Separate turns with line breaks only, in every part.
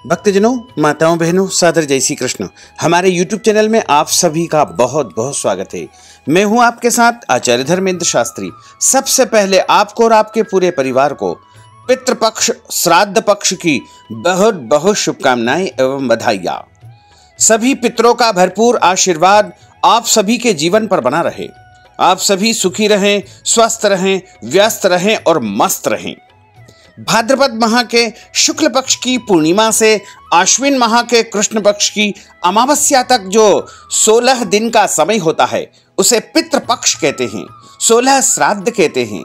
भक्तजनों, माताओं, बहनों, सादर जय श्री कृष्ण। हमारे YouTube चैनल में आप सभी का बहुत बहुत स्वागत है। मैं हूं आपके साथ आचार्य धर्मेंद्र शास्त्री। सबसे पहले आपको और आपके पूरे परिवार को पितृपक्ष श्राद्ध पक्ष की बहुत बहुत शुभकामनाएं एवं बधाइयां। सभी पितरों का भरपूर आशीर्वाद आप सभी के जीवन पर बना रहे। आप सभी सुखी रहें, स्वस्थ रहें, व्यस्त रहें और मस्त रहें। भाद्रपद माह के शुक्ल पक्ष की पूर्णिमा से आश्विन माह के कृष्ण पक्ष की अमावस्या तक जो 16 दिन का समय होता है उसे पितृपक्ष कहते हैं। 16 श्राद्ध कहते हैं,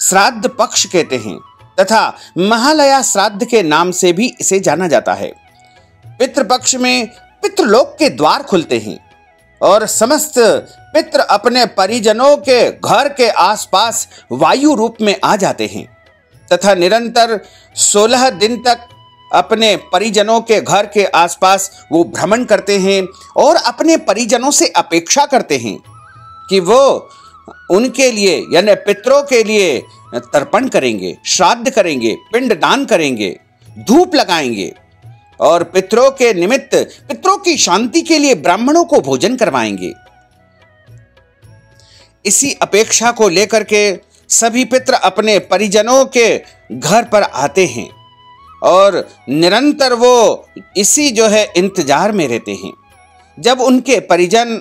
श्राद्ध पक्ष कहते हैं तथा महालया श्राद्ध के नाम से भी इसे जाना जाता है। पितृपक्ष में पितृलोक के द्वार खुलते हैं और समस्त पितृ अपने परिजनों के घर के आसपास वायु रूप में आ जाते हैं तथा निरंतर 16 दिन तक अपने परिजनों के घर के आसपास वो भ्रमण करते हैं और अपने परिजनों से अपेक्षा करते हैं कि वो उनके लिए यानी पितरों के लिए तर्पण करेंगे, श्राद्ध करेंगे, पिंड दान करेंगे, धूप लगाएंगे और पितरों के निमित्त पितरों की शांति के लिए ब्राह्मणों को भोजन करवाएंगे। इसी अपेक्षा को लेकर के सभी पितृ अपने परिजनों के घर पर आते हैं और निरंतर वो इसी इंतजार में रहते हैं जब उनके परिजन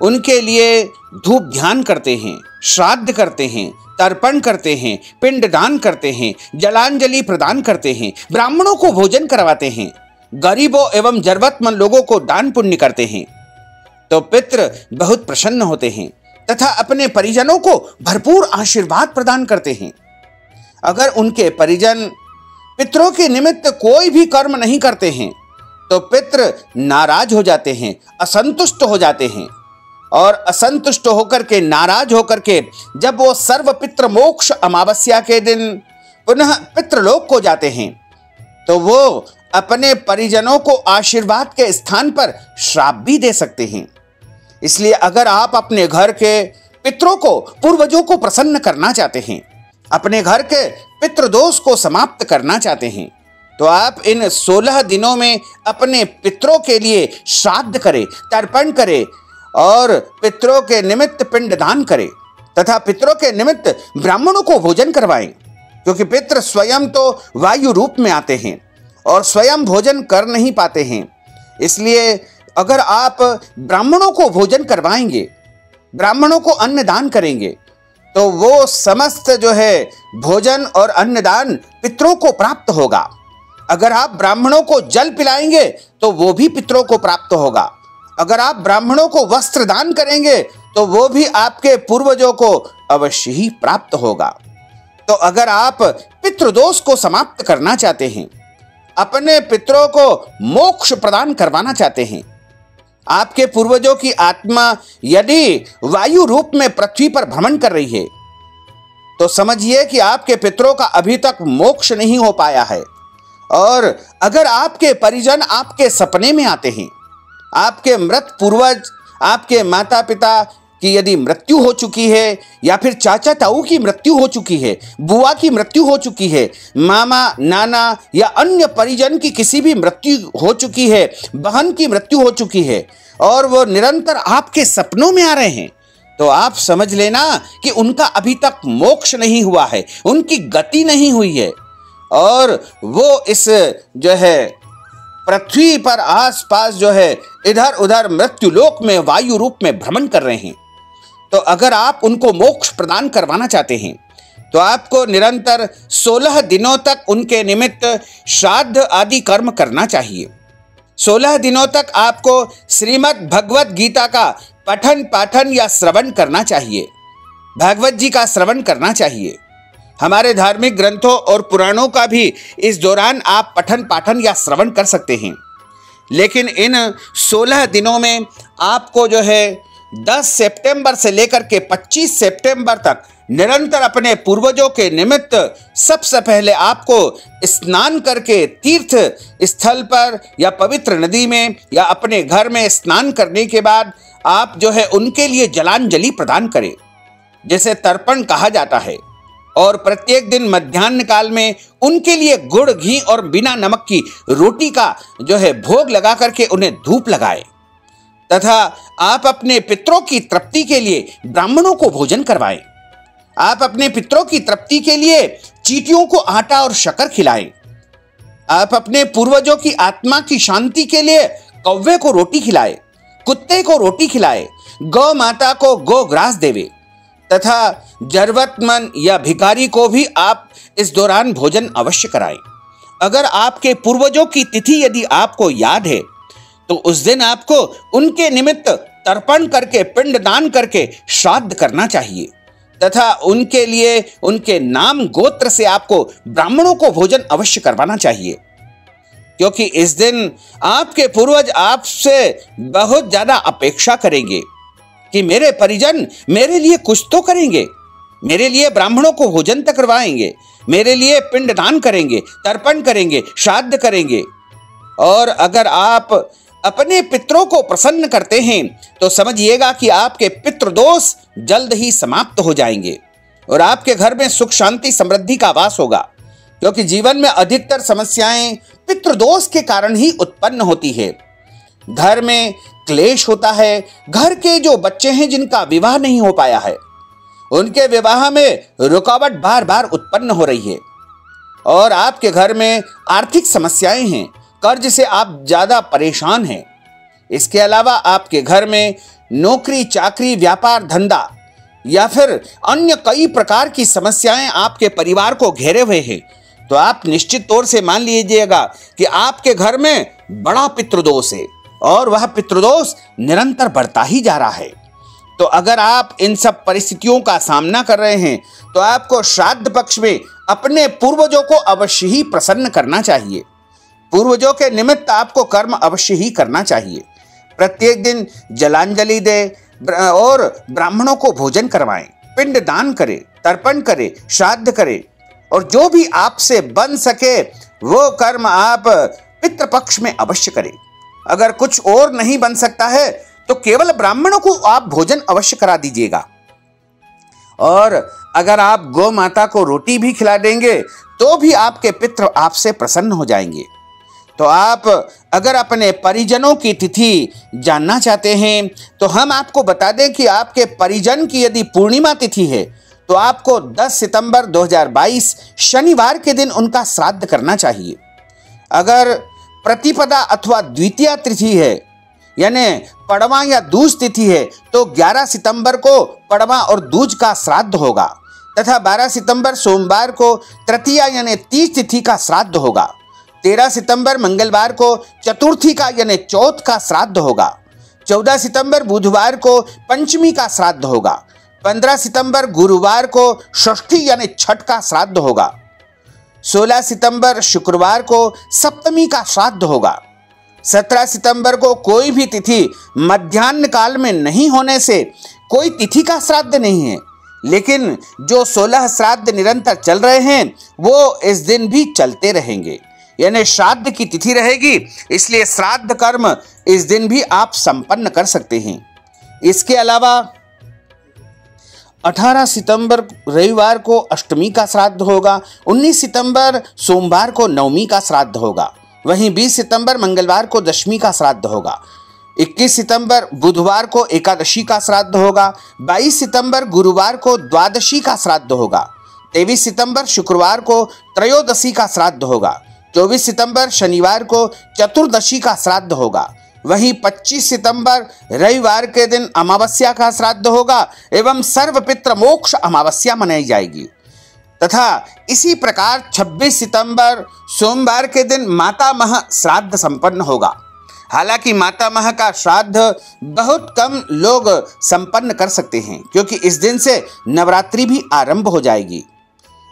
उनके लिए धूप ध्यान करते हैं, श्राद्ध करते हैं, तर्पण करते हैं, पिंड दान करते हैं, जलांजलि प्रदान करते हैं, ब्राह्मणों को भोजन करवाते हैं, गरीबों एवं जरूरतमंद लोगों को दान पुण्य करते हैं तो पितृ बहुत प्रसन्न होते हैं तथा अपने परिजनों को भरपूर आशीर्वाद प्रदान करते हैं। अगर उनके परिजन पितरों के निमित्त कोई भी कर्म नहीं करते हैं तो पितृ नाराज हो जाते हैं, असंतुष्ट हो जाते हैं और असंतुष्ट होकर के, नाराज होकर के जब वो सर्व पितृ मोक्ष अमावस्या के दिन पुनः पितृलोक को जाते हैं तो वो अपने परिजनों को आशीर्वाद के स्थान पर श्राप भी दे सकते हैं। इसलिए अगर आप अपने घर के पितरों को, पूर्वजों को प्रसन्न करना चाहते हैं, अपने घर के पितृदोष को समाप्त करना चाहते हैं तो आप इन 16 दिनों में अपने पितरों के लिए श्राद्ध करें, तर्पण करें और पितरों के निमित्त पिंड दान करें तथा पितरों के निमित्त ब्राह्मणों को भोजन करवाएं, क्योंकि पितृ स्वयं तो वायु रूप में आते हैं और स्वयं भोजन कर नहीं पाते हैं। इसलिए अगर आप ब्राह्मणों को भोजन करवाएंगे, ब्राह्मणों को अन्न दान करेंगे तो वो समस्त भोजन और अन्नदान पितरों को प्राप्त होगा। अगर आप ब्राह्मणों को जल पिलाएंगे तो वो भी पितरों को प्राप्त होगा। अगर आप ब्राह्मणों को वस्त्र दान करेंगे तो वो भी आपके पूर्वजों को अवश्य ही प्राप्त होगा। तो अगर आप पितृदोष को समाप्त करना चाहते हैं, अपने पितरों को मोक्ष प्रदान करवाना चाहते हैं, आपके पूर्वजों की आत्मा यदि वायु रूप में पृथ्वी पर भ्रमण कर रही है तो समझिए कि आपके पितरों का अभी तक मोक्ष नहीं हो पाया है। और अगर आपके परिजन आपके सपने में आते हैं, आपके मृत पूर्वज, आपके माता पिता की यदि मृत्यु हो चुकी है या फिर चाचा ताऊ की मृत्यु हो चुकी है, बुआ की मृत्यु हो चुकी है, मामा नाना या अन्य परिजन की किसी भी मृत्यु हो चुकी है, बहन की मृत्यु हो चुकी है और वो निरंतर आपके सपनों में आ रहे हैं तो आप समझ लेना कि उनका अभी तक मोक्ष नहीं हुआ है, उनकी गति नहीं हुई है और वो इस पृथ्वी पर आसपास इधर उधर मृत्यु लोक में वायु रूप में भ्रमण कर रहे हैं। तो अगर आप उनको मोक्ष प्रदान करवाना चाहते हैं तो आपको निरंतर 16 दिनों तक उनके निमित्त श्राद्ध आदि कर्म करना चाहिए। 16 दिनों तक आपको श्रीमद् भगवत गीता का पठन पाठन या श्रवण करना चाहिए, भागवत जी का श्रवण करना चाहिए। हमारे धार्मिक ग्रंथों और पुराणों का भी इस दौरान आप पठन पाठन या श्रवण कर सकते हैं। लेकिन इन 16 दिनों में आपको 10 सितंबर से लेकर के 25 सितंबर तक निरंतर अपने पूर्वजों के निमित्त सबसे पहले आपको स्नान करके तीर्थ स्थल पर या पवित्र नदी में या अपने घर में स्नान करने के बाद आप उनके लिए जलांजलि प्रदान करें, जैसे तर्पण कहा जाता है। और प्रत्येक दिन मध्याह्न काल में उनके लिए गुड़, घी और बिना नमक की रोटी का भोग लगा करके उन्हें धूप लगाए। तथा आप अपने पितरों की तृप्ति के लिए ब्राह्मणों को भोजन करवाएं। आप अपने पितरों की तृप्ति के लिए चींटियों को आटा और शक्कर खिलाएं। आप अपने पूर्वजों की आत्मा की शांति के लिए कौवे को रोटी खिलाएं, कुत्ते को रोटी खिलाएं, गौ माता को गोग्रास देवे तथा जरूरतमंद या भिखारी को भी आप इस दौरान भोजन अवश्य कराएं। अगर आपके पूर्वजों की तिथि यदि आपको याद है तो उस दिन आपको उनके निमित्त तर्पण करके, पिंडदान करके श्राद्ध करना चाहिए तथा उनके लिए उनके नाम गोत्र से आपको ब्राह्मणों को भोजन अवश्य करवाना चाहिए, क्योंकि इस दिन आपके पूर्वज आपसे बहुत ज्यादा अपेक्षा करेंगे कि मेरे परिजन मेरे लिए कुछ तो करेंगे, मेरे लिए ब्राह्मणों को भोजन तक करवाएंगे, मेरे लिए पिंडदान करेंगे, तर्पण करेंगे, श्राद्ध करेंगे। और अगर आप अपने पितरों को प्रसन्न करते हैं तो समझिएगा कि आपके पितृदोष जल्द ही समाप्त हो जाएंगे और आपके घर में सुख, शांति, समृद्धि का वास होगा, क्योंकि जीवन में अधिकतर समस्याएं पितृदोष के कारण ही उत्पन्न होती है। घर में क्लेश होता है। घर के जो बच्चे हैं जिनका विवाह नहीं हो पाया है, उनके विवाह में रुकावट बार बार उत्पन्न हो रही है और आपके घर में आर्थिक समस्याएं हैं, कर्ज से आप ज्यादा परेशान हैं। इसके अलावा आपके घर में नौकरी, चाकरी, व्यापार, धंधा या फिर अन्य कई प्रकार की समस्याएं आपके परिवार को घेरे हुए हैं, तो आप निश्चित तौर से मान लीजिएगा कि आपके घर में बड़ा पितृदोष है और वह पितृदोष निरंतर बढ़ता ही जा रहा है। तो अगर आप इन सब परिस्थितियों का सामना कर रहे हैं तो आपको श्राद्ध पक्ष में अपने पूर्वजों को अवश्य ही प्रसन्न करना चाहिए। पूर्वजों के निमित्त आपको कर्म अवश्य ही करना चाहिए। प्रत्येक दिन जलांजलि दे और ब्राह्मणों को भोजन करवाएं, पिंड दान करें, तर्पण करें, श्राद्ध करें और जो भी आपसे बन सके वो कर्म आप पितृपक्ष में अवश्य करें। अगर कुछ और नहीं बन सकता है तो केवल ब्राह्मणों को आप भोजन अवश्य करा दीजिएगा। और अगर आप गौ माता को रोटी भी खिला देंगे तो भी आपके पितृ आपसे प्रसन्न हो जाएंगे। तो आप अगर अपने परिजनों की तिथि जानना चाहते हैं तो हम आपको बता दें कि आपके परिजन की यदि पूर्णिमा तिथि है तो आपको 10 सितंबर 2022 शनिवार के दिन उनका श्राद्ध करना चाहिए। अगर प्रतिपदा अथवा द्वितीया तिथि है यानी पड़वा या दूज तिथि है तो 11 सितंबर को पड़वा और दूज का श्राद्ध होगा तथा 12 सितंबर सोमवार को तृतीया यानी तीज तिथि का श्राद्ध होगा। 13 सितंबर मंगलवार को चतुर्थी का यानी चौथ का श्राद्ध होगा। 14 सितंबर बुधवार को पंचमी का श्राद्ध होगा। 15 सितंबर गुरुवार को षष्ठी यानी छठ का श्राद्ध होगा। 16 सितंबर शुक्रवार को सप्तमी का श्राद्ध होगा। 17 सितंबर को कोई भी तिथि मध्याह्न काल में नहीं होने से कोई तिथि का श्राद्ध नहीं है, लेकिन जो 16 श्राद्ध निरंतर चल रहे हैं वो इस दिन भी चलते रहेंगे, यानी श्राद्ध की तिथि रहेगी, इसलिए श्राद्ध कर्म इस दिन भी आप संपन्न कर सकते हैं। इसके अलावा 18 सितंबर रविवार को अष्टमी का श्राद्ध होगा। 19 सितंबर सोमवार को नवमी का श्राद्ध होगा। वहीं 20 सितंबर मंगलवार को दशमी का श्राद्ध होगा। 21 सितंबर बुधवार को एकादशी का श्राद्ध होगा। 22 सितंबर गुरुवार को द्वादशी का श्राद्ध होगा। 23 सितंबर शुक्रवार को त्रयोदशी का श्राद्ध होगा। 24 सितंबर शनिवार को चतुर्दशी का श्राद्ध होगा। वहीं 25 सितंबर रविवार के दिन अमावस्या का श्राद्ध होगा एवं सर्वपितृ मोक्ष अमावस्या मनाई जाएगी। तथा इसी प्रकार 26 सितंबर सोमवार के दिन मातामह श्राद्ध संपन्न होगा। हालांकि मातामह का श्राद्ध बहुत कम लोग संपन्न कर सकते हैं क्योंकि इस दिन से नवरात्रि भी आरंभ हो जाएगी,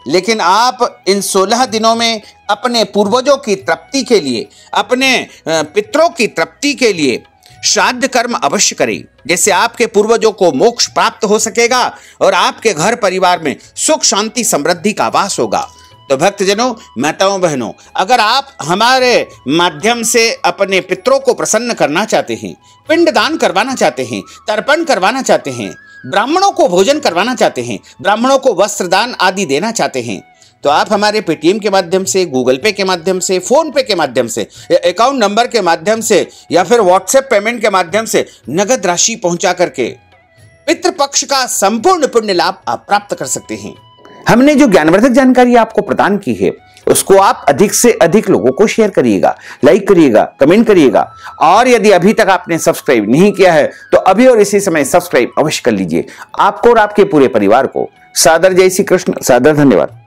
लेकिन आप इन 16 दिनों में अपने पूर्वजों की तृप्ति के लिए, अपने पितरों की तृप्ति के लिए श्राद्ध कर्म अवश्य करें, जैसे आपके पूर्वजों को मोक्ष प्राप्त हो सकेगा और आपके घर परिवार में सुख, शांति, समृद्धि का वास होगा। तो भक्तजनों, माताओं, बहनों, अगर आप हमारे माध्यम से अपने पितरों को प्रसन्न करना चाहते हैं, पिंड दान करवाना चाहते हैं, तर्पण करवाना चाहते हैं, ब्राह्मणों को भोजन करवाना चाहते हैं, ब्राह्मणों को वस्त्रदान आदि देना चाहते हैं, तो आप हमारे पेटीएम के माध्यम से, गूगल पे के माध्यम से, फोन पे के माध्यम से, अकाउंट नंबर के माध्यम से या फिर व्हाट्सएप पेमेंट के माध्यम से नगद राशि पहुंचा करके पितृपक्ष का संपूर्ण पुण्य लाभ आप प्राप्त कर सकते हैं। हमने जो ज्ञानवर्धक जानकारी आपको प्रदान की है उसको आप अधिक से अधिक लोगों को शेयर करिएगा, लाइक करिएगा, कमेंट करिएगा, और यदि अभी तक आपने सब्सक्राइब नहीं किया है तो अभी और इसी समय सब्सक्राइब अवश्य कर लीजिए। आपको और आपके पूरे परिवार को सादर जय श्री कृष्ण, सादर धन्यवाद।